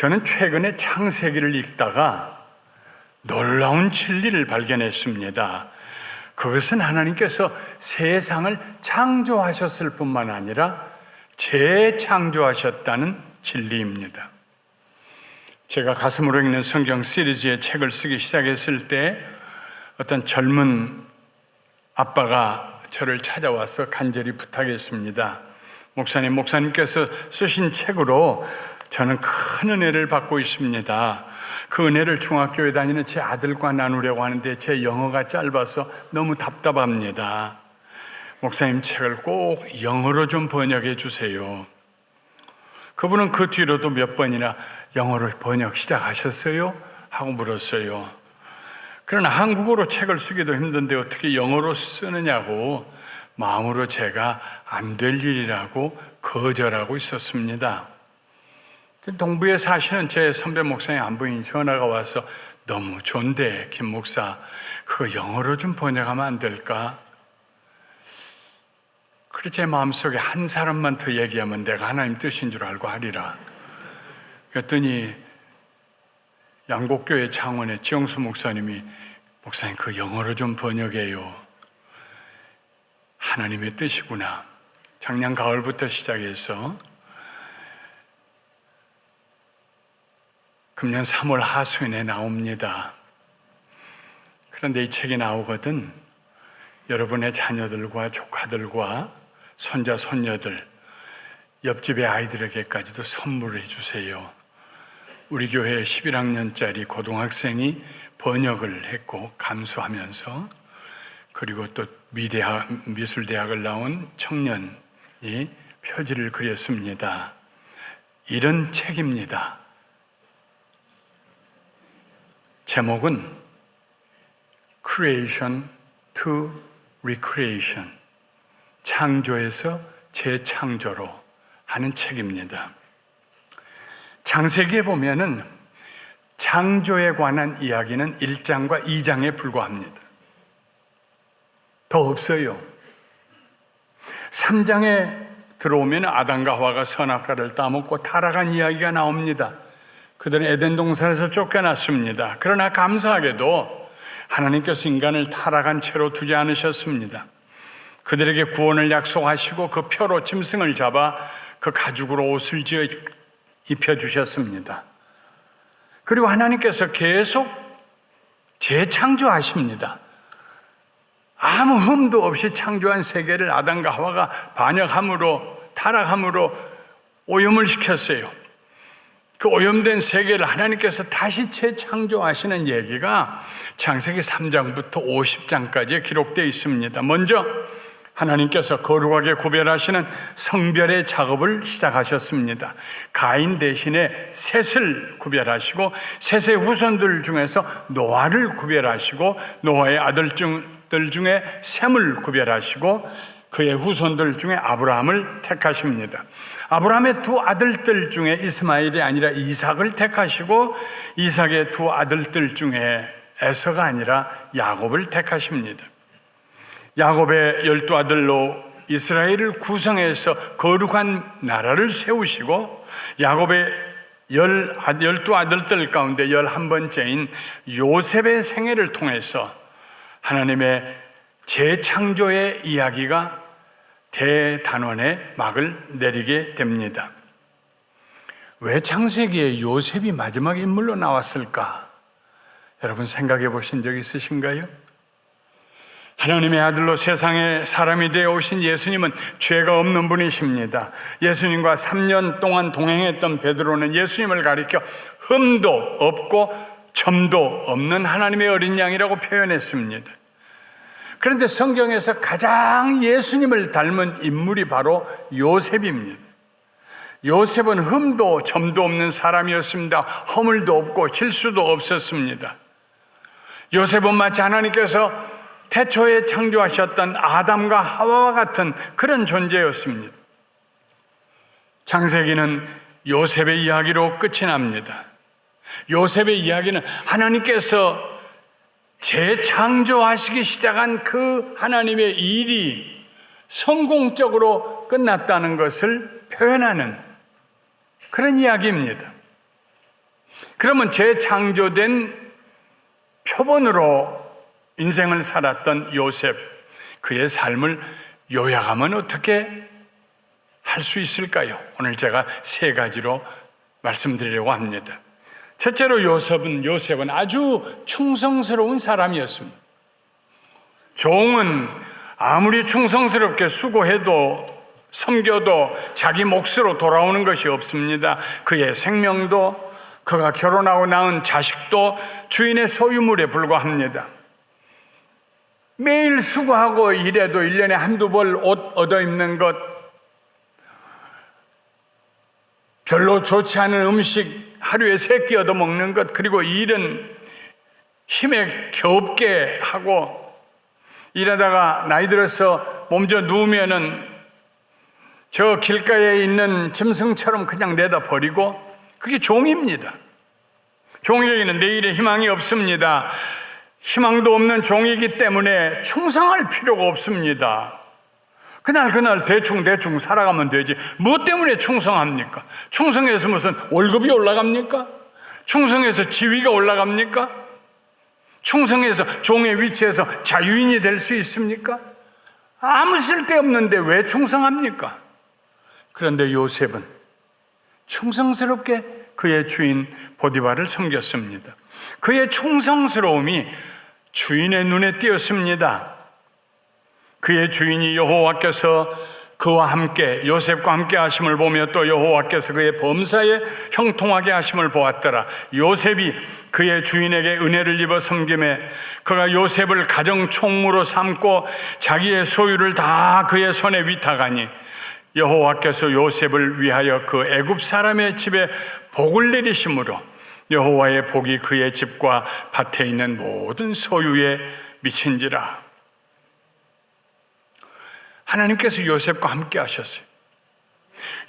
저는 최근에 창세기를 읽다가 놀라운 진리를 발견했습니다. 그것은 하나님께서 세상을 창조하셨을 뿐만 아니라 재창조하셨다는 진리입니다. 제가 가슴으로 읽는 성경 시리즈의 책을 쓰기 시작했을 때 어떤 젊은 아빠가 저를 찾아와서 간절히 부탁했습니다. 목사님께서 쓰신 책으로 저는 큰 은혜를 받고 있습니다. 그 은혜를 중학교에 다니는 제 아들과 나누려고 하는데 제 영어가 짧아서 너무 답답합니다. 목사님 책을 꼭 영어로 좀 번역해 주세요. 그분은 그 뒤로도 몇 번이나 영어로 번역 시작하셨어요? 하고 물었어요. 그러나 한국어로 책을 쓰기도 힘든데 어떻게 영어로 쓰느냐고 마음으로 제가 안 될 일이라고 거절하고 있었습니다. 동부에 사시는 제 선배 목사님 한 분이 전화가 와서 너무 좋은데 김 목사 그거 영어로 좀 번역하면 안 될까? 그래 제 마음속에 한 사람만 더 얘기하면 내가 하나님 뜻인 줄 알고 하리라. 그랬더니 양곡교회 창원의 지영수 목사님이 목사님 그 영어로 좀 번역해요. 하나님의 뜻이구나. 작년 가을부터 시작해서 금년 3월 하순에 나옵니다. 그런데 이 책이 나오거든 여러분의 자녀들과 조카들과 손자, 손녀들, 옆집의 아이들에게까지도 선물해 주세요. 우리 교회 11학년짜리 고등학생이 번역을 했고 감수하면서 그리고 또 미술대학을 나온 청년이 표지를 그렸습니다. 이런 책입니다. 제목은 Creation to Recreation, 창조에서 재창조로 하는 책입니다. 창세기에 보면은 창조에 관한 이야기는 1장과 2장에 불과합니다. 더 없어요. 3장에 들어오면 아담과 하와가 선악과를 따먹고 타락한 이야기가 나옵니다. 그들은 에덴 동산에서 쫓겨났습니다. 그러나 감사하게도 하나님께서 인간을 타락한 채로 두지 않으셨습니다. 그들에게 구원을 약속하시고 그 표로 짐승을 잡아 그 가죽으로 옷을 지어 입혀주셨습니다. 그리고 하나님께서 계속 재창조하십니다. 아무 흠도 없이 창조한 세계를 아담과 하와가 반역함으로 타락함으로 오염을 시켰어요. 그 오염된 세계를 하나님께서 다시 재창조하시는 얘기가 창세기 3장부터 50장까지 기록되어 있습니다. 먼저 하나님께서 거룩하게 구별하시는 성별의 작업을 시작하셨습니다. 가인 대신에 셋을 구별하시고 셋의 후손들 중에서 노아를 구별하시고 노아의 아들들 중에 셈을 구별하시고 그의 후손들 중에 아브라함을 택하십니다. 아브라함의 두 아들들 중에 이스마엘이 아니라 이삭을 택하시고 이삭의 두 아들들 중에 에서가 아니라 야곱을 택하십니다. 야곱의 12아들로 이스라엘을 구성해서 거룩한 나라를 세우시고 야곱의 12아들들 가운데 11번째인 요셉의 생애를 통해서 하나님의 재창조의 이야기가 대단원의 막을 내리게 됩니다. 왜 창세기에 요셉이 마지막 인물로 나왔을까? 여러분 생각해 보신 적 있으신가요? 하나님의 아들로 세상에 사람이 되어 오신 예수님은 죄가 없는 분이십니다. 예수님과 3년 동안 동행했던 베드로는 예수님을 가리켜 흠도 없고 점도 없는 하나님의 어린 양이라고 표현했습니다. 그런데 성경에서 가장 예수님을 닮은 인물이 바로 요셉입니다. 요셉은 흠도 점도 없는 사람이었습니다. 허물도 없고 실수도 없었습니다. 요셉은 마치 하나님께서 태초에 창조하셨던 아담과 하와와 같은 그런 존재였습니다. 창세기는 요셉의 이야기로 끝이 납니다. 요셉의 이야기는 하나님께서 재창조하시기 시작한 그 하나님의 일이 성공적으로 끝났다는 것을 표현하는 그런 이야기입니다. 그러면 재창조된 표본으로 인생을 살았던 요셉, 그의 삶을 요약하면 어떻게 할 수 있을까요? 오늘 제가 세 가지로 말씀드리려고 합니다. 첫째로 요셉은 아주 충성스러운 사람이었습니다. 종은 아무리 충성스럽게 수고해도 섬겨도 자기 몫으로 돌아오는 것이 없습니다. 그의 생명도 그가 결혼하고 낳은 자식도 주인의 소유물에 불과합니다. 매일 수고하고 일해도 1년에 한두 벌 옷 얻어 입는 것, 별로 좋지 않은 음식 하루에 3끼 얻어 먹는 것, 그리고 일은 힘에 겨웁게 하고 일하다가 나이 들어서 몸져 누우면은 저 길가에 있는 짐승처럼 그냥 내다 버리고, 그게 종입니다. 종에게는 내일의 희망이 없습니다. 희망도 없는 종이기 때문에 충성할 필요가 없습니다. 그날 대충 살아가면 되지. 무엇 때문에 충성합니까? 충성해서 무슨 월급이 올라갑니까? 충성해서 지위가 올라갑니까? 충성해서 종의 위치에서 자유인이 될 수 있습니까? 아무 쓸데없는데 왜 충성합니까? 그런데 요셉은 충성스럽게 그의 주인 보디발을 섬겼습니다. 그의 충성스러움이 주인의 눈에 띄었습니다. 그의 주인이 여호와께서 그와 함께 요셉과 함께 하심을 보며 또 여호와께서 그의 범사에 형통하게 하심을 보았더라. 요셉이 그의 주인에게 은혜를 입어 섬김에 그가 요셉을 가정 총무로 삼고 자기의 소유를 다 그의 손에 위탁하니 여호와께서 요셉을 위하여 그 애굽 사람의 집에 복을 내리심으로 여호와의 복이 그의 집과 밭에 있는 모든 소유에 미친지라. 하나님께서 요셉과 함께 하셨어요.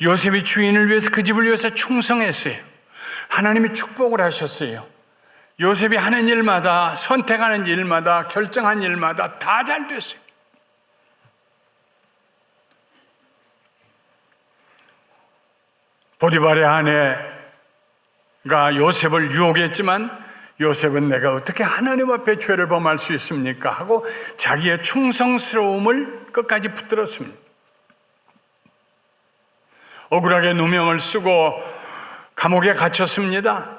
요셉이 주인을 위해서, 그 집을 위해서 충성했어요. 하나님이 축복을 하셨어요. 요셉이 하는 일마다, 선택하는 일마다, 결정한 일마다 다 잘 됐어요. 보디발의 아내가 요셉을 유혹했지만 요셉은 내가 어떻게 하나님 앞에 죄를 범할 수 있습니까? 하고 자기의 충성스러움을 끝까지 붙들었습니다. 억울하게 누명을 쓰고 감옥에 갇혔습니다.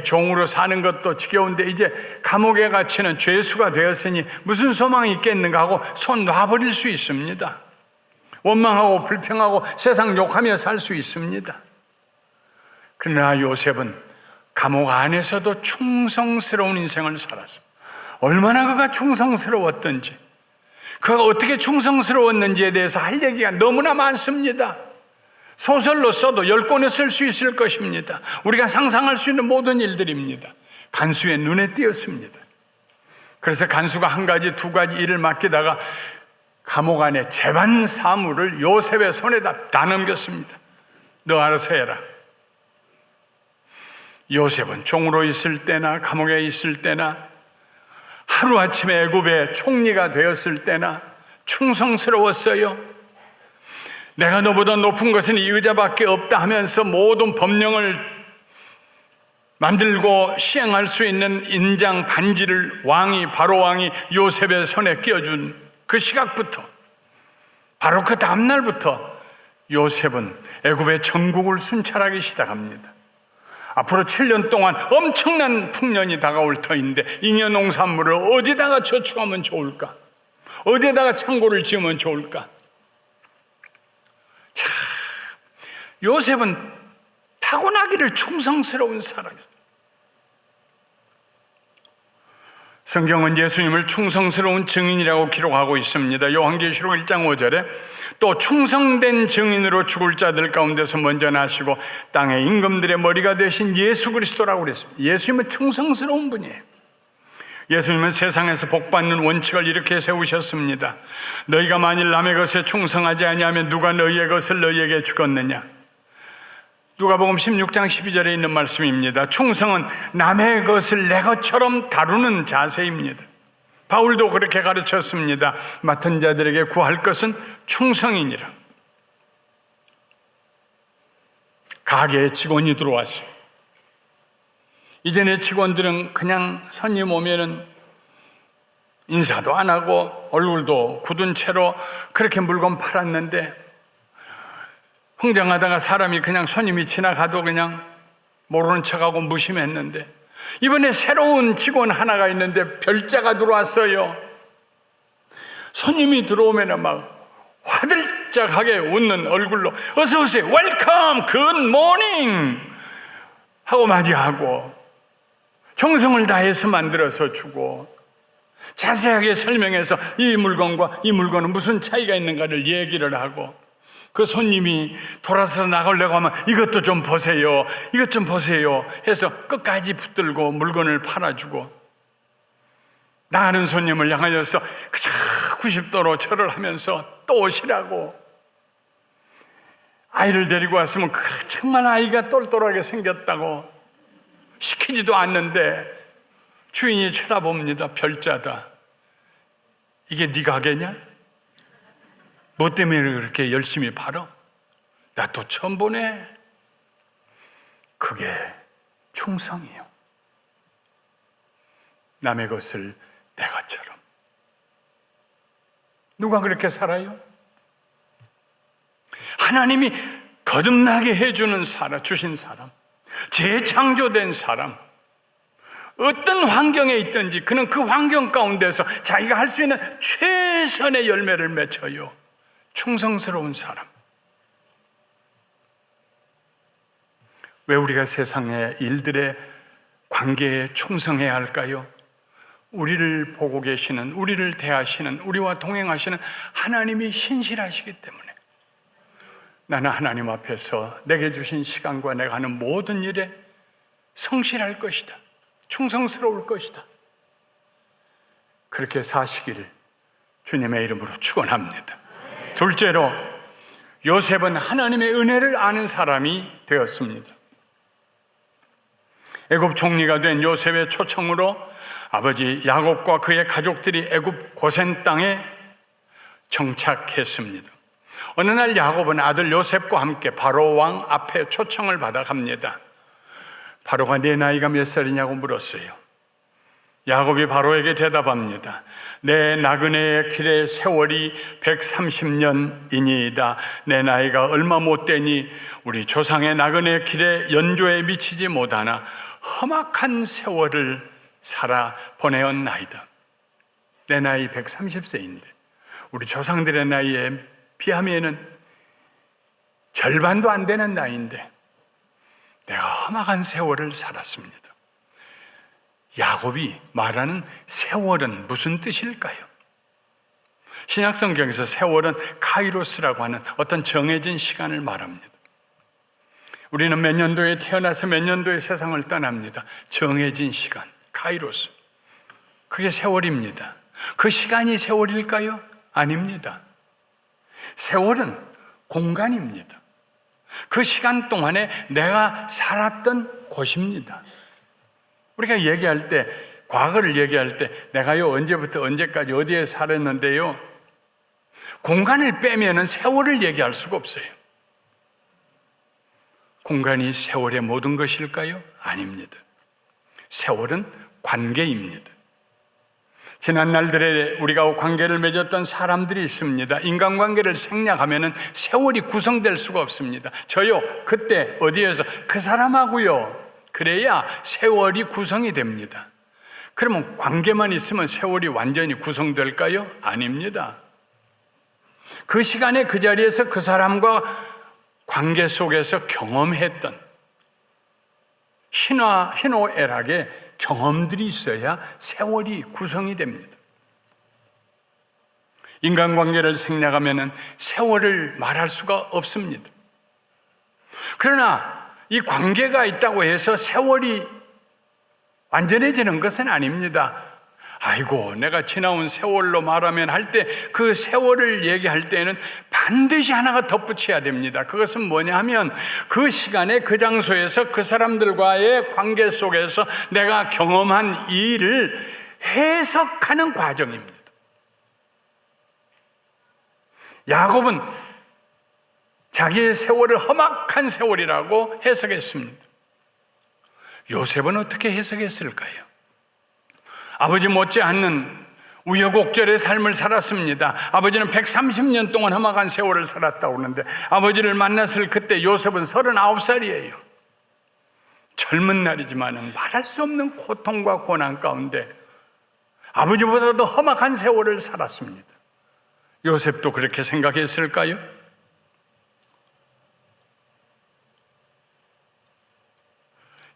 종으로 사는 것도 지겨운데 이제 감옥에 갇히는 죄수가 되었으니 무슨 소망이 있겠는가 하고 손 놔버릴 수 있습니다. 원망하고 불평하고 세상 욕하며 살 수 있습니다. 그러나 요셉은 감옥 안에서도 충성스러운 인생을 살았습니다. 얼마나 그가 충성스러웠던지, 그가 어떻게 충성스러웠는지에 대해서 할 얘기가 너무나 많습니다. 소설로 써도 10권을 쓸 수 있을 것입니다. 우리가 상상할 수 있는 모든 일들입니다. 간수의 눈에 띄었습니다. 그래서 간수가 한 가지, 두 가지 일을 맡기다가 감옥 안에 재반 사무를 요셉의 손에다 다 넘겼습니다. 너 알아서 해라. 요셉은 종으로 있을 때나 감옥에 있을 때나 하루아침에 애굽의 총리가 되었을 때나 충성스러웠어요. 내가 너보다 높은 것은 이 의자밖에 없다 하면서 모든 법령을 만들고 시행할 수 있는 인장 반지를 바로 왕이 요셉의 손에 끼워준 그 시각부터, 바로 그 다음날부터 요셉은 애굽의 전국을 순찰하기 시작합니다. 앞으로 7년 동안 엄청난 풍년이 다가올 터인데 잉여 농산물을 어디다가 저축하면 좋을까? 어디에다가 창고를 지으면 좋을까? 참, 요셉은 타고나기를 충성스러운 사람이에요. 성경은 예수님을 충성스러운 증인이라고 기록하고 있습니다. 요한계시록 1장 5절에 또 충성된 증인으로 죽을 자들 가운데서 먼저 나시고 땅의 임금들의 머리가 되신 예수 그리스도라고 그랬습니다. 예수님은 충성스러운 분이에요. 예수님은 세상에서 복받는 원칙을 이렇게 세우셨습니다. 너희가 만일 남의 것에 충성하지 아니하면 누가 너희의 것을 너희에게 주겠느냐? 누가복음 16장 12절에 있는 말씀입니다. 충성은 남의 것을 내 것처럼 다루는 자세입니다. 바울도 그렇게 가르쳤습니다. 맡은 자들에게 구할 것은 충성이니라. 가게에 직원이 들어왔어요. 이전에 직원들은 그냥 손님 오면은 인사도 안 하고 얼굴도 굳은 채로 그렇게 물건 팔았는데, 흥정하다가 사람이 그냥 손님이 지나가도 그냥 모르는 척하고 무심했는데, 이번에 새로운 직원 하나가 있는데 별자가 들어왔어요. 손님이 들어오면 막 화들짝하게 웃는 얼굴로 어서 오세요, 웰컴, 굿모닝 하고 맞이하고 정성을 다해서 만들어서 주고 자세하게 설명해서 이 물건과 이 물건은 무슨 차이가 있는가를 얘기를 하고, 그 손님이 돌아서 나가려고 하면 이것도 좀 보세요, 이것 좀 보세요 해서 끝까지 붙들고 물건을 팔아주고, 나가는 손님을 향하여서 그저 90도로 절을 하면서 또 오시라고, 아이를 데리고 왔으면 정말 아이가 똘똘하게 생겼다고 시키지도 않는데 주인이 쳐다봅니다. 별자다. 이게 네 가게냐? 뭐 때문에 그렇게 열심히 팔어? 나 또 처음 보네. 그게 충성이요. 남의 것을 내 것처럼. 누가 그렇게 살아요? 하나님이 거듭나게 해주는 사람, 주신 사람, 재창조된 사람, 어떤 환경에 있든지 그는 그 환경 가운데서 자기가 할 수 있는 최선의 열매를 맺어요. 충성스러운 사람. 왜 우리가 세상의 일들의 관계에 충성해야 할까요? 우리를 보고 계시는, 우리를 대하시는, 우리와 동행하시는 하나님이 신실하시기 때문에 나는 하나님 앞에서 내게 주신 시간과 내가 하는 모든 일에 성실할 것이다, 충성스러울 것이다, 그렇게 사시기를 주님의 이름으로 축원합니다. 둘째로, 요셉은 하나님의 은혜를 아는 사람이 되었습니다. 애굽 총리가 된 요셉의 초청으로 아버지 야곱과 그의 가족들이 애굽 고센 땅에 정착했습니다. 어느 날 야곱은 아들 요셉과 함께 바로 왕 앞에 초청을 받아 갑니다. 바로가 내 나이가 몇 살이냐고 물었어요. 야곱이 바로에게 대답합니다. 내 나그네의 길의 세월이 130년이니이다. 내 나이가 얼마 못되니 우리 조상의 나그네 길의 연조에 미치지 못하나 험악한 세월을 살아 보내었나이다. 내 나이 130세인데 우리 조상들의 나이에 비하면은 절반도 안 되는 나이인데 내가 험악한 세월을 살았습니다. 야곱이 말하는 세월은 무슨 뜻일까요? 신약 성경에서 세월은 카이로스라고 하는 어떤 정해진 시간을 말합니다. 우리는 몇 년도에 태어나서 몇 년도에 세상을 떠납니다. 정해진 시간, 카이로스. 그게 세월입니다. 그 시간이 세월일까요? 아닙니다. 세월은 공간입니다. 그 시간 동안에 내가 살았던 곳입니다. 우리가 얘기할 때, 과거를 얘기할 때 내가요 언제부터 언제까지 어디에 살았는데요, 공간을 빼면은 세월을 얘기할 수가 없어요. 공간이 세월의 모든 것일까요? 아닙니다. 세월은 관계입니다. 지난 날들에 우리가 관계를 맺었던 사람들이 있습니다. 인간관계를 생략하면은 세월이 구성될 수가 없습니다. 저요 그때 어디에서 그 사람하고요 그래야 세월이 구성이 됩니다. 그러면 관계만 있으면 세월이 완전히 구성될까요? 아닙니다. 그 시간에 그 자리에서 그 사람과 관계 속에서 경험했던 희노애락의 경험들이 있어야 세월이 구성이 됩니다. 인간관계를 생략하면 세월을 말할 수가 없습니다. 그러나 이 관계가 있다고 해서 세월이 완전해지는 것은 아닙니다. 아이고, 내가 지나온 세월로 말하면 할 때 그 세월을 얘기할 때는 반드시 하나가 덧붙여야 됩니다. 그것은 뭐냐 하면 그 시간에 그 장소에서 그 사람들과의 관계 속에서 내가 경험한 일을 해석하는 과정입니다. 야곱은 자기의 세월을 험악한 세월이라고 해석했습니다. 요셉은 어떻게 해석했을까요? 아버지 못지않는 우여곡절의 삶을 살았습니다. 아버지는 130년 동안 험악한 세월을 살았다고 하는데 아버지를 만났을 그때 요셉은 39살이에요. 젊은 날이지만 말할 수 없는 고통과 고난 가운데 아버지보다도 험악한 세월을 살았습니다. 요셉도 그렇게 생각했을까요?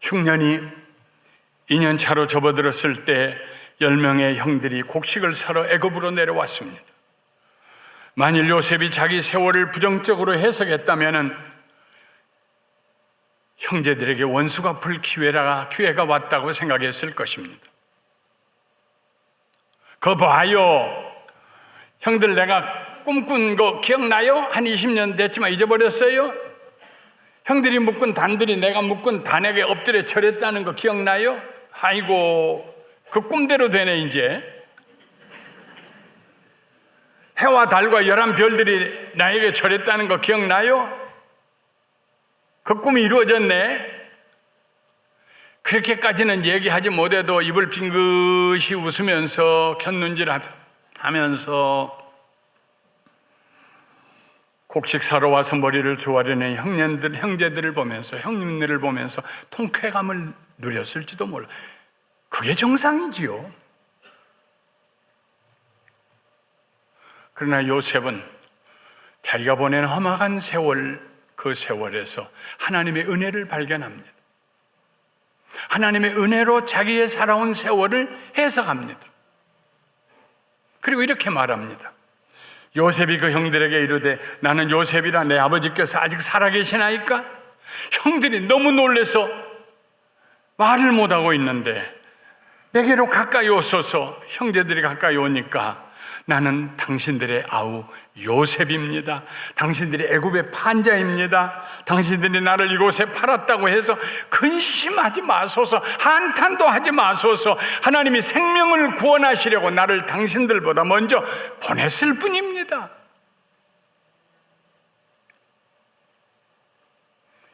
흉년이 2년 차로 접어들었을 때 10명의 형들이 곡식을 사러 애굽으로 내려왔습니다. 만일 요셉이 자기 세월을 부정적으로 해석했다면 형제들에게 원수가 풀 기회가 왔다고 생각했을 것입니다. 그거 봐요. 형들 내가 꿈꾼 거 기억나요? 한 20년 됐지만 잊어버렸어요? 형들이 묶은 단들이 내가 묶은 단에게 엎드려 절했다는 거 기억나요? 아이고, 그 꿈대로 되네. 이제 해와 달과 11별들이 나에게 절했다는 거 기억나요? 그 꿈이 이루어졌네. 그렇게까지는 얘기하지 못해도 입을 빙긋이 웃으면서 곁눈질 하면서 곡식 사러 와서 머리를 조아리는 형제들을 보면서, 형님들을 보면서 통쾌감을 누렸을지도 몰라. 그게 정상이지요. 그러나 요셉은 자기가 보낸 험악한 세월, 그 세월에서 하나님의 은혜를 발견합니다. 하나님의 은혜로 자기의 살아온 세월을 해석합니다. 그리고 이렇게 말합니다. 요셉이 그 형들에게 이르되 나는 요셉이라 내 아버지께서 아직 살아계시나이까? 형들이 너무 놀라서 말을 못하고 있는데 내게로 가까이 오소서. 형제들이 가까이 오니까 나는 당신들의 아우 요셉입니다. 당신들이 애굽의 판자입니다. 당신들이 나를 이곳에 팔았다고 해서 근심하지 마소서. 한탄도 하지 마소서. 하나님이 생명을 구원하시려고 나를 당신들보다 먼저 보냈을 뿐입니다.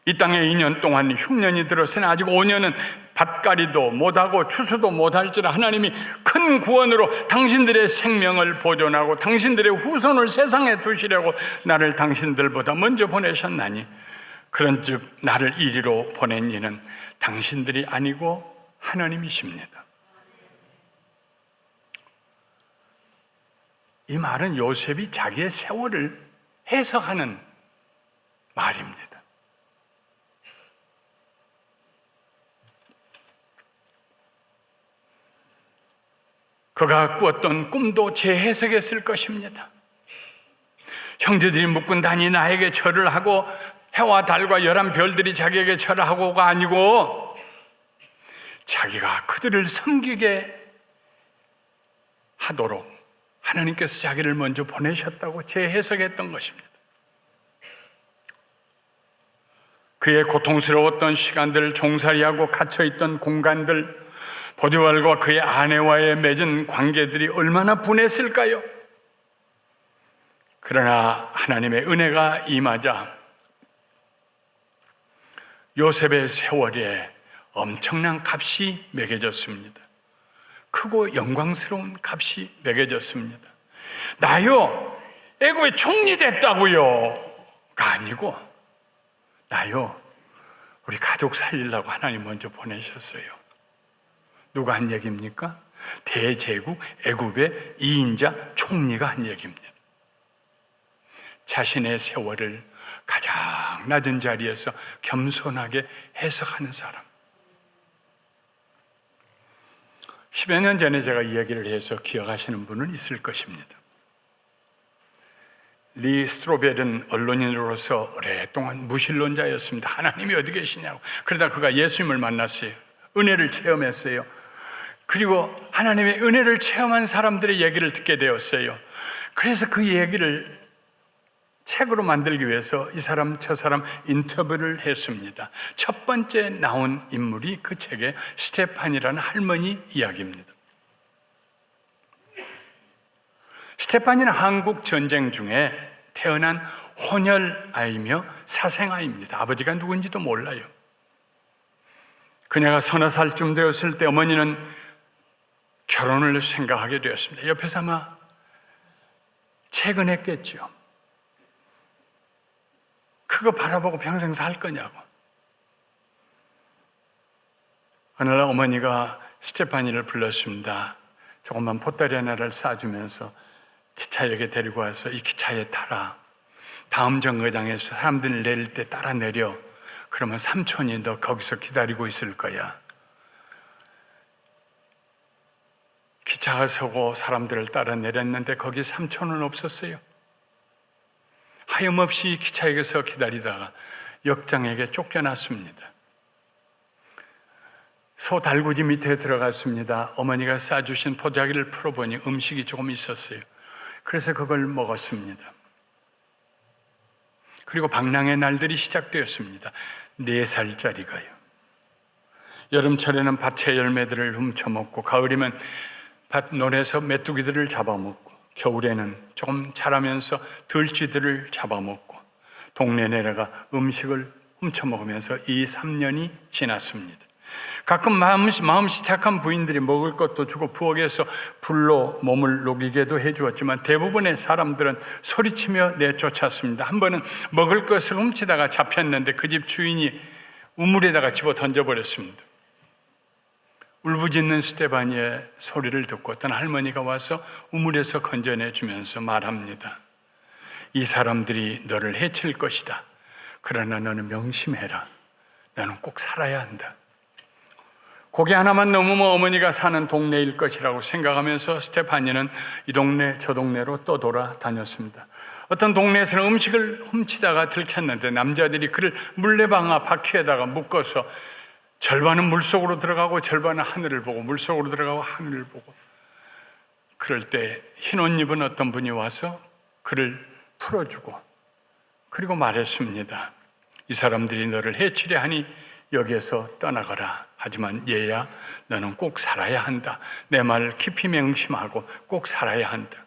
이 땅에 2년 동안 흉년이 들었으나 아직 5년은 밭갈이도 못하고 추수도 못할지라 하나님이 큰 구원으로 당신들의 생명을 보존하고 당신들의 후손을 세상에 두시려고 나를 당신들보다 먼저 보내셨나니 그런즉 나를 이리로 보낸 이는 당신들이 아니고 하나님이십니다. 이 말은 요셉이 자기의 세월을 해석하는 말입니다. 그가 꾸었던 꿈도 재해석했을 것입니다. 형제들이 묶은 단이 나에게 절을 하고 해와 달과 11별들이 자기에게 절을 하고가 아니고 자기가 그들을 섬기게 하도록 하나님께서 자기를 먼저 보내셨다고 재해석했던 것입니다. 그의 고통스러웠던 시간들, 종살이하고 갇혀있던 공간들, 보디발과 그의 아내와의 맺은 관계들이 얼마나 분했을까요? 그러나 하나님의 은혜가 임하자 요셉의 세월에 엄청난 값이 매겨졌습니다. 크고 영광스러운 값이 매겨졌습니다. 나요, 애굽에 총리 됐다고요가 아니고 나요, 우리 가족 살리려고 하나님 먼저 보내셨어요. 누가 한 얘기입니까? 대제국 애굽의 2인자 총리가 한 얘기입니다. 자신의 세월을 가장 낮은 자리에서 겸손하게 해석하는 사람. 10여 년 전에 제가 이 얘기를 해서 기억하시는 분은 있을 것입니다. 리 스트로벨은 언론인으로서 오랫동안 무신론자였습니다. 하나님이 어디 계시냐고. 그러다 그가 예수님을 만났어요. 은혜를 체험했어요. 그리고 하나님의 은혜를 체험한 사람들의 얘기를 듣게 되었어요. 그래서 그 얘기를 책으로 만들기 위해서 이 사람 저 사람 인터뷰를 했습니다. 첫 번째 나온 인물이 그 책의 스테판이라는 할머니 이야기입니다. 스테판이는 한국 전쟁 중에 태어난 혼혈아이며 사생아입니다. 아버지가 누군지도 몰라요. 그녀가 서너 살쯤 되었을 때 어머니는 결혼을 생각하게 되었습니다. 옆에서 아마 퇴근했겠죠. 그거 바라보고 평생 살 거냐고. 어느 날 어머니가 스테파니를 불렀습니다. 조금만 보따리 하나를 싸주면서 기차역에 데리고 와서 이 기차에 타라. 다음 정거장에서 사람들이 내릴 때 따라 내려. 그러면 삼촌이 너 거기서 기다리고 있을 거야. 기차가 서고 사람들을 따라 내렸는데 거기 삼촌은 없었어요. 하염없이 기차역에서 기다리다가 역장에게 쫓겨났습니다. 소 달구지 밑에 들어갔습니다. 어머니가 싸주신 포자기를 풀어보니 음식이 조금 있었어요. 그래서 그걸 먹었습니다. 그리고 방랑의 날들이 시작되었습니다. 4살짜리가요. 여름철에는 밭의 열매들을 훔쳐먹고 가을이면 밭 논에서 메뚜기들을 잡아먹고 겨울에는 조금 자라면서 들쥐들을 잡아먹고 동네 내려가 음식을 훔쳐먹으면서 2-3년이 지났습니다. 가끔 마음씨 착한 부인들이 먹을 것도 주고 부엌에서 불로 몸을 녹이게도 해주었지만 대부분의 사람들은 소리치며 내쫓았습니다. 한 번은 먹을 것을 훔치다가 잡혔는데 그 집 주인이 우물에다가 집어 던져버렸습니다. 울부짖는 스테파니의 소리를 듣고 어떤 할머니가 와서 우물에서 건져내주면서 말합니다. 이 사람들이 너를 해칠 것이다. 그러나 너는 명심해라. 너는 꼭 살아야 한다. 고개 하나만 넘으면 어머니가 사는 동네일 것이라고 생각하면서 스테파니는 이 동네 저 동네로 또 돌아다녔습니다. 어떤 동네에서는 음식을 훔치다가 들켰는데 남자들이 그를 물레방아 바퀴에다가 묶어서 절반은 물속으로 들어가고 절반은 하늘을 보고 물속으로 들어가고 하늘을 보고 그럴 때 흰 옷 입은 어떤 분이 와서 그를 풀어주고 그리고 말했습니다. 이 사람들이 너를 해치려 하니 여기에서 떠나거라. 하지만 얘야 너는 꼭 살아야 한다. 내 말 깊이 명심하고 꼭 살아야 한다.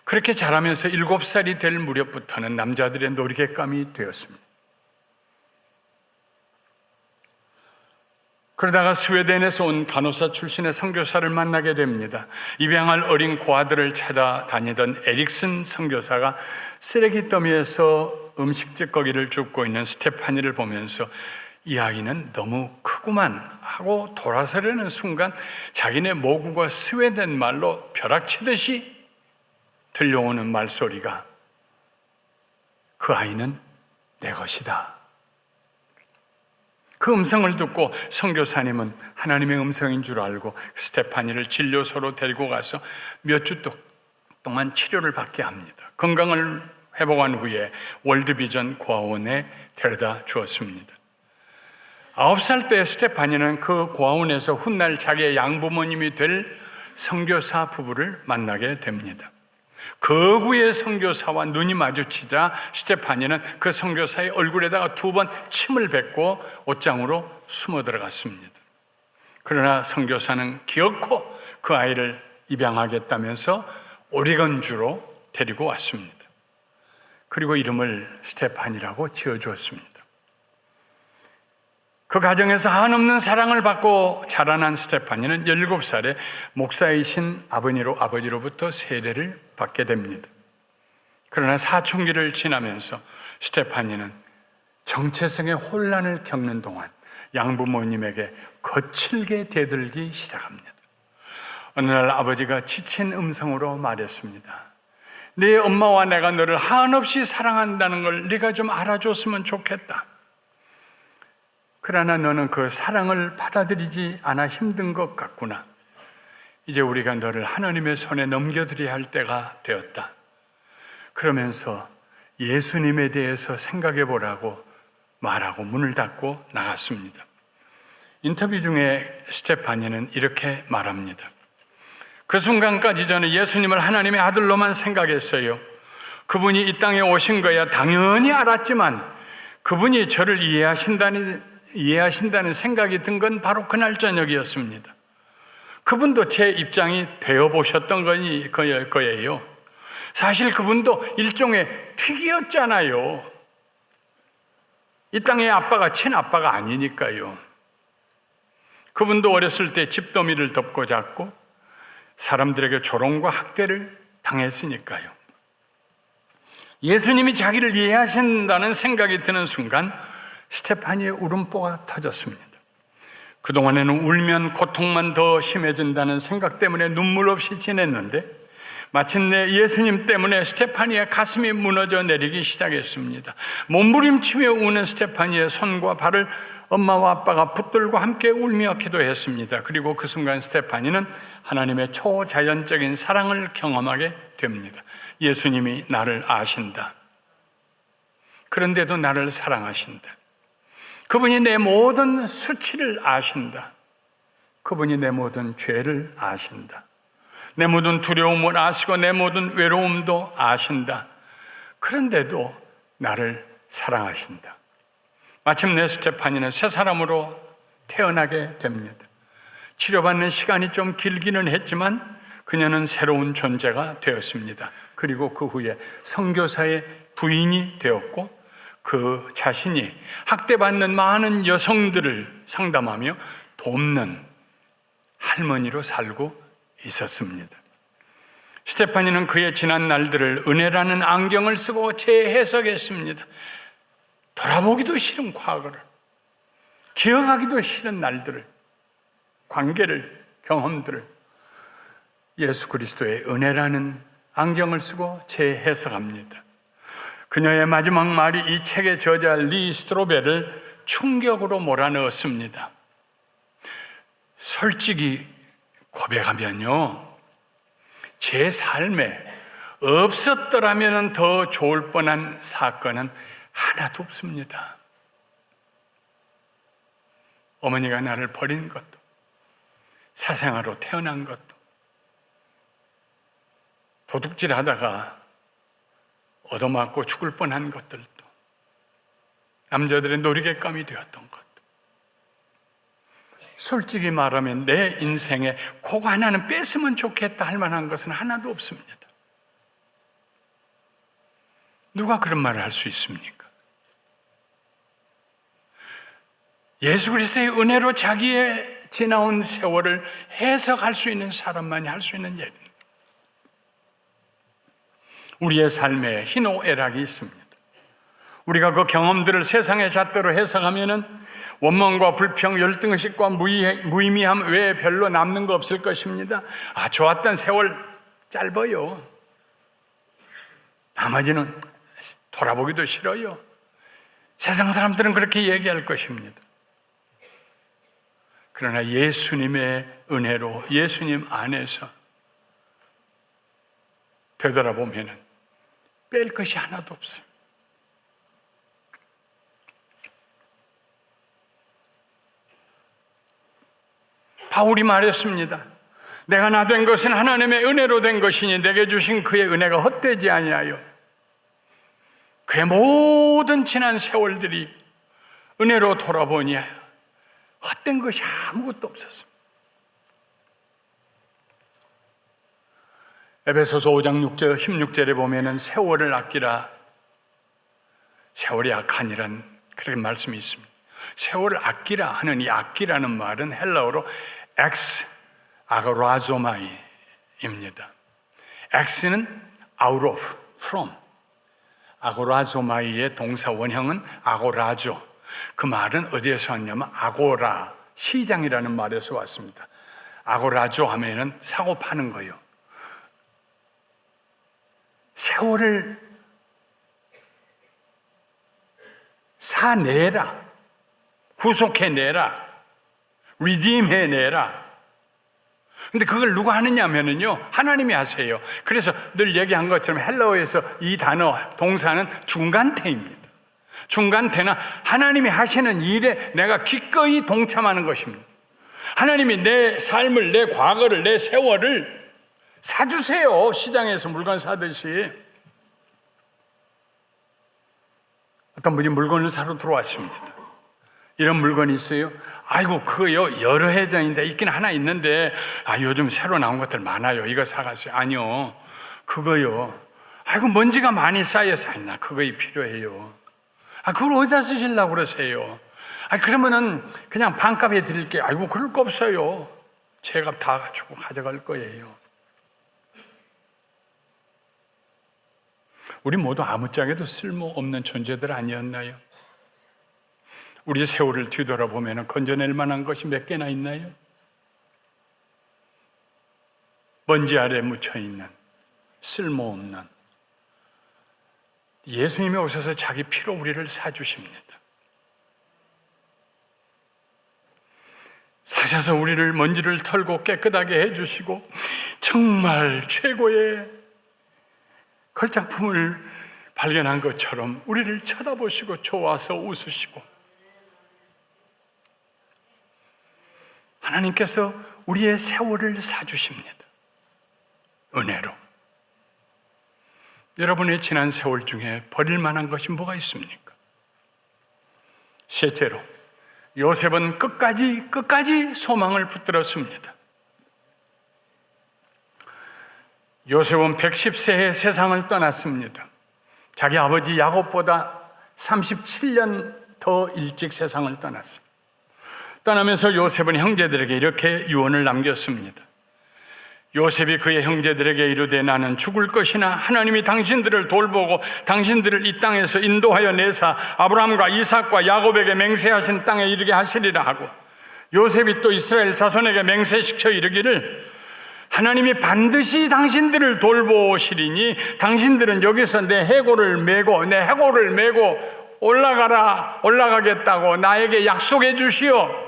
그렇게 자라면서 7살이 될 무렵부터는 남자들의 놀이객감이 되었습니다. 그러다가 스웨덴에서 온 간호사 출신의 선교사를 만나게 됩니다. 입양할 어린 고아들을 찾아다니던 에릭슨 선교사가 쓰레기 더미에서 음식 찌꺼기를 줍고 있는 스테파니를 보면서 이 아이는 너무 크구만 하고 돌아서려는 순간 자기네 모국어 스웨덴 말로 벼락치듯이 들려오는 말소리가 그 아이는 내 것이다. 그 음성을 듣고 선교사님은 하나님의 음성인 줄 알고 스테파니를 진료소로 데리고 가서 몇 주 동안 치료를 받게 합니다. 건강을 회복한 후에 월드비전 고아원에 데려다 주었습니다. 9살 때 스테파니는 그 고아원에서 훗날 자기의 양부모님이 될 선교사 부부를 만나게 됩니다. 거구의 선교사와 눈이 마주치자 스테파니는 그 선교사의 얼굴에다가 2번 침을 뱉고 옷장으로 숨어 들어갔습니다. 그러나 선교사는 기어코 그 아이를 입양하겠다면서 오리건주로 데리고 왔습니다. 그리고 이름을 스테파니라고 지어주었습니다. 그 가정에서 한없는 사랑을 받고 자라난 스테파니는 17살에 목사이신 아버지로부터 세례를 받게 됩니다. 그러나 사춘기를 지나면서 스테파니는 정체성의 혼란을 겪는 동안 양부모님에게 거칠게 대들기 시작합니다. 어느 날 아버지가 지친 음성으로 말했습니다. 네 엄마와 내가 너를 한없이 사랑한다는 걸 네가 좀 알아줬으면 좋겠다. 그러나 너는 그 사랑을 받아들이지 않아 힘든 것 같구나. 이제 우리가 너를 하나님의 손에 넘겨드려야 할 때가 되었다. 그러면서 예수님에 대해서 생각해 보라고 말하고 문을 닫고 나갔습니다. 인터뷰 중에 스테파니는 이렇게 말합니다. 그 순간까지 저는 예수님을 하나님의 아들로만 생각했어요. 그분이 이 땅에 오신 거야 당연히 알았지만 그분이 저를 이해하신다는 생각이 든 건 바로 그날 저녁이었습니다. 그분도 제 입장이 되어보셨던 거예요. 사실 그분도 일종의 특이였잖아요. 이 땅의 아빠가 친아빠가 아니니까요. 그분도 어렸을 때 집더미를 덮고 잤고 사람들에게 조롱과 학대를 당했으니까요. 예수님이 자기를 이해하신다는 생각이 드는 순간 스테파니의 울음보가 터졌습니다. 그동안에는 울면 고통만 더 심해진다는 생각 때문에 눈물 없이 지냈는데 마침내 예수님 때문에 스테파니의 가슴이 무너져 내리기 시작했습니다. 몸부림치며 우는 스테파니의 손과 발을 엄마와 아빠가 붙들고 함께 울며 기도했습니다. 그리고 그 순간 스테파니는 하나님의 초자연적인 사랑을 경험하게 됩니다. 예수님이 나를 아신다. 그런데도 나를 사랑하신다. 그분이 내 모든 수치를 아신다. 그분이 내 모든 죄를 아신다. 내 모든 두려움을 아시고 내 모든 외로움도 아신다. 그런데도 나를 사랑하신다. 마침내 스테파니는 새 사람으로 태어나게 됩니다. 치료받는 시간이 좀 길기는 했지만 그녀는 새로운 존재가 되었습니다. 그리고 그 후에 선교사의 부인이 되었고 그 자신이 학대받는 많은 여성들을 상담하며 돕는 할머니로 살고 있었습니다. 스테파니는 그의 지난 날들을 은혜라는 안경을 쓰고 재해석했습니다. 돌아보기도 싫은 과거를, 기억하기도 싫은 날들을, 관계를, 경험들을 예수 그리스도의 은혜라는 안경을 쓰고 재해석합니다. 그녀의 마지막 말이 이 책의 저자 리 스트로벨을 충격으로 몰아넣었습니다. 솔직히 고백하면요, 제 삶에 없었더라면 더 좋을 뻔한 사건은 하나도 없습니다. 어머니가 나를 버린 것도, 사생아로 태어난 것도, 도둑질 하다가 얻어맞고 죽을 뻔한 것들도, 남자들의 놀이개감이 되었던 것도, 솔직히 말하면 내 인생에 그거 하나는 뺐으면 좋겠다 할 만한 것은 하나도 없습니다. 누가 그런 말을 할 수 있습니까? 예수 그리스도의 은혜로 자기의 지나온 세월을 해석할 수 있는 사람만이 할 수 있는 얘기입니다. 우리의 삶에 희노애락이 있습니다. 우리가 그 경험들을 세상의 잣대로 해석하면은 원망과 불평, 열등의식과 무의미함 외에 별로 남는 거 없을 것입니다. 좋았던 세월 짧아요. 나머지는 돌아보기도 싫어요. 세상 사람들은 그렇게 얘기할 것입니다. 그러나 예수님의 은혜로 예수님 안에서 되돌아보면 뺄 것이 하나도 없어요. 바울이 말했습니다. 내가 나 된 것은 하나님의 은혜로 된 것이니 내게 주신 그의 은혜가 헛되지 아니하여. 그의 모든 지난 세월들이 은혜로 돌아보니 헛된 것이 아무것도 없었습니다. 에베소서 5장 16절에 보면은 세월을 아끼라, 세월이 악하니란 그런 말씀이 있습니다. 세월을 아끼라 하는 이 아끼라는 말은 헬라어로 엑스 아고라조마이입니다. 엑스는 out of, from. 아고라조마이의 동사 원형은 아고라죠. 그 말은 어디에서 왔냐면 아고라, 시장이라는 말에서 왔습니다. 아고라죠 하면은 사고 파는 거예요. 세월을 사내라, 구속해내라, 리딤해내라. 근데 그걸 누가 하느냐면요, 하나님이 하세요. 그래서 늘 얘기한 것처럼 헬라어에서 이 단어, 동사는 중간태입니다. 중간태는 하나님이 하시는 일에 내가 기꺼이 동참하는 것입니다. 하나님이 내 삶을, 내 과거를, 내 세월을 사주세요. 시장에서 물건 사듯이. 어떤 분이 물건을 사러 들어왔습니다. 이런 물건이 있어요? 아이고 그거요 여러 해 전인데 있긴 하나 있는데 요즘 새로 나온 것들 많아요. 이거 사가세요. 아니요 그거요. 아이고 먼지가 많이 쌓여서 나 그거 필요해요. 그걸 어디다 쓰시려고 그러세요? 그러면은 그냥 반값에 드릴게요. 아이고 그럴 거 없어요. 제값 다 주고 가져갈 거예요. 우리 모두 아무짝에도 쓸모없는 존재들 아니었나요? 우리 세월을 뒤돌아보면 건져낼 만한 것이 몇 개나 있나요? 먼지 아래 묻혀있는 쓸모없는, 예수님이 오셔서 자기 피로 우리를 사주십니다. 사셔서 우리를 먼지를 털고 깨끗하게 해주시고 정말 최고의 걸작품을 발견한 것처럼 우리를 쳐다보시고 좋아서 웃으시고, 하나님께서 우리의 세월을 사주십니다. 은혜로. 여러분의 지난 세월 중에 버릴 만한 것이 뭐가 있습니까? 셋째로, 요셉은 끝까지 소망을 붙들었습니다. 요셉은 110세에 세상을 떠났습니다. 자기 아버지 야곱보다 37년 더 일찍 세상을 떠났습니다. 떠나면서 요셉은 형제들에게 이렇게 유언을 남겼습니다. 요셉이 그의 형제들에게 이르되 나는 죽을 것이나 하나님이 당신들을 돌보고 당신들을 이 땅에서 인도하여 내사 아브라함과 이삭과 야곱에게 맹세하신 땅에 이르게 하시리라 하고, 요셉이 또 이스라엘 자손에게 맹세시켜 이르기를 하나님이 반드시 당신들을 돌보시리니 당신들은 여기서 내 해골을 메고 올라가겠다고 나에게 약속해 주시오.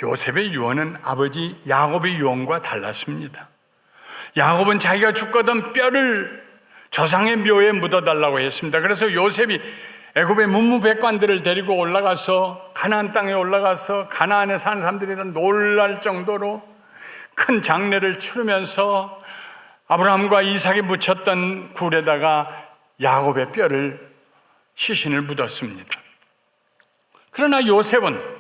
요셉의 유언은 아버지 야곱의 유언과 달랐습니다. 야곱은 자기가 죽거든 뼈를 조상의 묘에 묻어달라고 했습니다. 그래서 요셉이 애굽의 문무백관들을 데리고 올라가서 가나안 땅에 올라가서 가나안에 사는 사람들이 다 놀랄 정도로 큰 장례를 치르면서 아브라함과 이삭이 묻혔던 굴에다가 야곱의 뼈를, 시신을 묻었습니다. 그러나 요셉은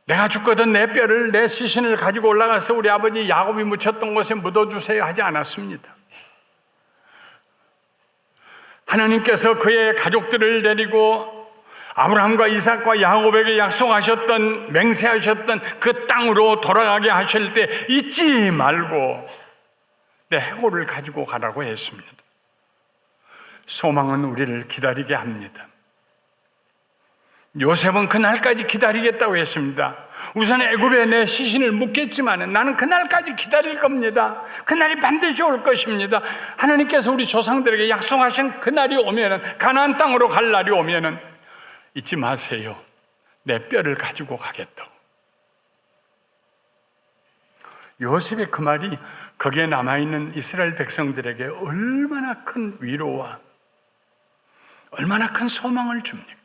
내가 죽거든 내 뼈를, 내 시신을 가지고 올라가서 우리 아버지 야곱이 묻혔던 곳에 묻어주세요 하지 않았습니다. 하나님께서 그의 가족들을 데리고 아브라함과 이삭과 야곱에게 약속하셨던, 맹세하셨던 그 땅으로 돌아가게 하실 때 잊지 말고 내 해골을 가지고 가라고 했습니다. 소망은 우리를 기다리게 합니다. 요셉은 그날까지 기다리겠다고 했습니다. 우선 애굽에 내 시신을 묻겠지만 나는 그날까지 기다릴 겁니다. 그날이 반드시 올 것입니다. 하나님께서 우리 조상들에게 약속하신 그날이 오면은, 가나안 땅으로 갈 날이 오면은 잊지 마세요. 내 뼈를 가지고 가겠다고. 요셉의 그 말이 거기에 남아있는 이스라엘 백성들에게 얼마나 큰 위로와 얼마나 큰 소망을 줍니까?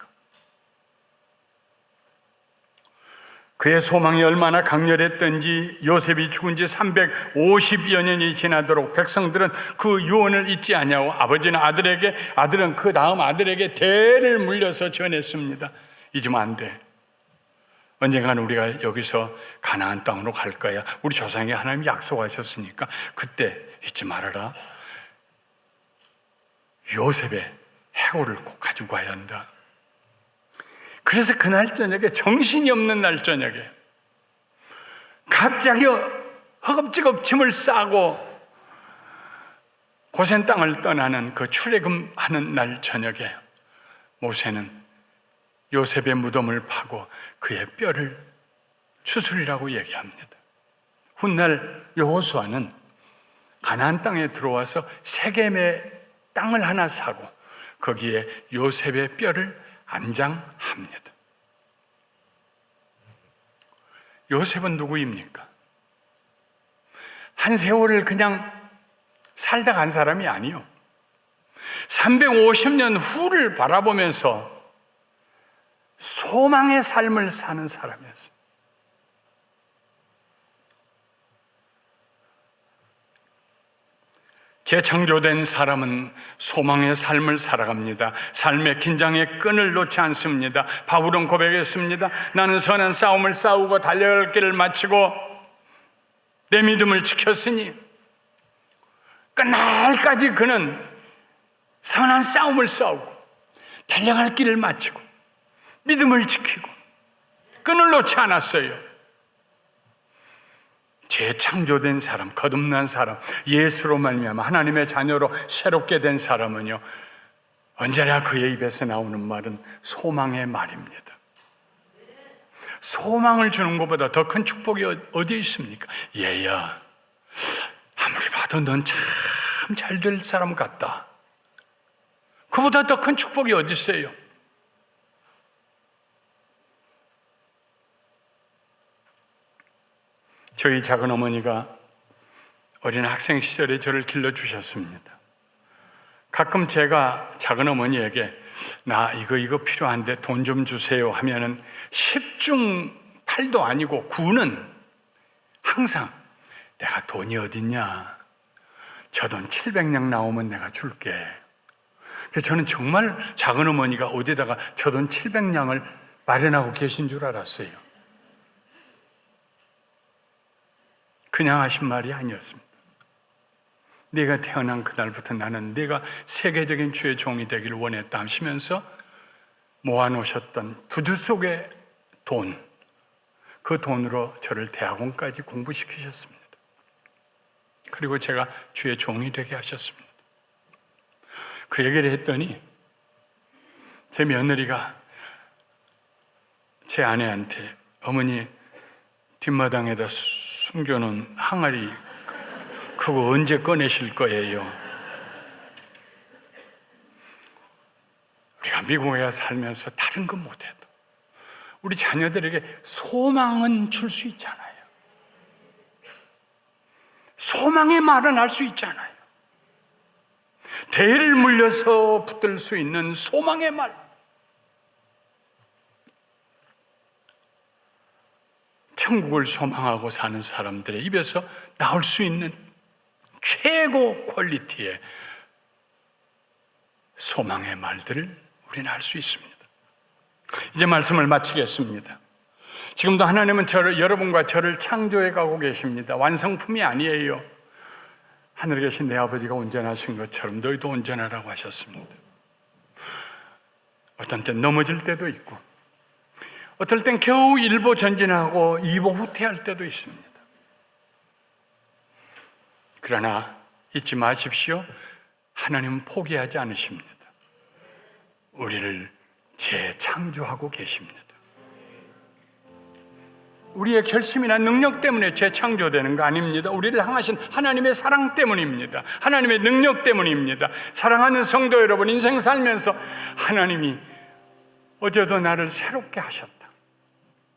그의 소망이 얼마나 강렬했던지 요셉이 죽은 지 350여 년이 지나도록 백성들은 그 유언을 잊지 않냐고 아버지는 아들에게, 아들은 그 다음 아들에게 대를 물려서 전했습니다. 잊으면 안 돼. 언젠가는 우리가 여기서 가나안 땅으로 갈 거야. 우리 조상이 하나님이 약속하셨으니까 그때 잊지 말아라. 요셉의 해골을 꼭 가지고 가야 한다. 그래서 그날 저녁에, 정신이 없는 날 저녁에 갑자기 허겁지겁 짐을 싸고 고센 땅을 떠나는 그 출애굽하는 날 저녁에 모세는 요셉의 무덤을 파고 그의 뼈를 추수리라고 얘기합니다. 훗날 여호수아는 가나안 땅에 들어와서 세겜의 땅을 하나 사고 거기에 요셉의 뼈를 안장합니다. 요셉은 누구입니까? 한 세월을 그냥 살다 간 사람이 아니요. 350년 후를 바라보면서 소망의 삶을 사는 사람이었어요. 재창조된 사람은 소망의 삶을 살아갑니다. 삶의 긴장의 끈을 놓지 않습니다. 바울은 고백했습니다. 나는 선한 싸움을 싸우고 달려갈 길을 마치고 내 믿음을 지켰으니, 끝날까지 그는 선한 싸움을 싸우고 달려갈 길을 마치고 믿음을 지키고 끈을 놓지 않았어요. 재창조된 사람, 거듭난 사람, 예수로 말미암아 하나님의 자녀로 새롭게 된 사람은요, 언제나 그의 입에서 나오는 말은 소망의 말입니다. 소망을 주는 것보다 더 큰 축복이 어디 있습니까? 얘야, 아무리 봐도 넌 참 잘 될 사람 같다. 그보다 더 큰 축복이 어디 있어요? 저희 작은 어머니가 어린 학생 시절에 저를 길러주셨습니다. 가끔 제가 작은 어머니에게 나 이거 필요한데 돈 좀 주세요 하면은 10중 8도 아니고 9는 항상 내가 돈이 어딨냐, 저 돈 700냥 나오면 내가 줄게. 그래서 저는 정말 작은 어머니가 어디다가 저 돈 700냥을 마련하고 계신 줄 알았어요. 그냥 하신 말이 아니었습니다. 네가 태어난 그날부터 나는 네가 세계적인 주의 종이 되기를 원했다 하시면서 모아놓으셨던 두 줄 속의 돈, 그 돈으로 저를 대학원까지 공부시키셨습니다. 그리고 제가 주의 종이 되게 하셨습니다. 그 얘기를 했더니 제 며느리가 제 아내한테 어머니 뒷마당에다 숨겨놓은 항아리 그거 언제 꺼내실 거예요? 우리가 미국에 살면서 다른 건 못해도 우리 자녀들에게 소망은 줄 수 있잖아요. 소망의 말은 할 수 있잖아요. 대를 물려서 붙들 수 있는 소망의 말. 천국을 소망하고 사는 사람들의 입에서 나올 수 있는 최고 퀄리티의 소망의 말들을 우리는 할 수 있습니다. 이제 말씀을 마치겠습니다. 지금도 하나님은 여러분과 저를 창조해 가고 계십니다. 완성품이 아니에요. 하늘에 계신 내 아버지가 온전하신 것처럼 너희도 온전하라고 하셨습니다. 어떤 때 넘어질 때도 있고, 어떨 땐 겨우 1보 전진하고 2보 후퇴할 때도 있습니다. 그러나 잊지 마십시오. 하나님은 포기하지 않으십니다. 우리를 재창조하고 계십니다. 우리의 결심이나 능력 때문에 재창조되는 거 아닙니다. 우리를 향하신 하나님의 사랑 때문입니다. 하나님의 능력 때문입니다. 사랑하는 성도 여러분, 인생 살면서 하나님이 어제도 나를 새롭게 하셨다.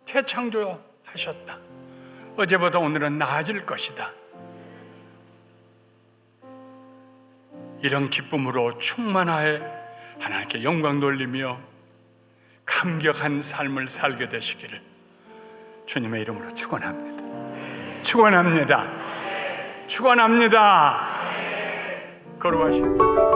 재창조하셨다. 어제보다 오늘은 나아질 것이다. 이런 기쁨으로 충만하여 하나님께 영광 돌리며 감격한 삶을 살게 되시기를 주님의 이름으로 축원합니다. 축원합니다. 축원합니다. 거룩하신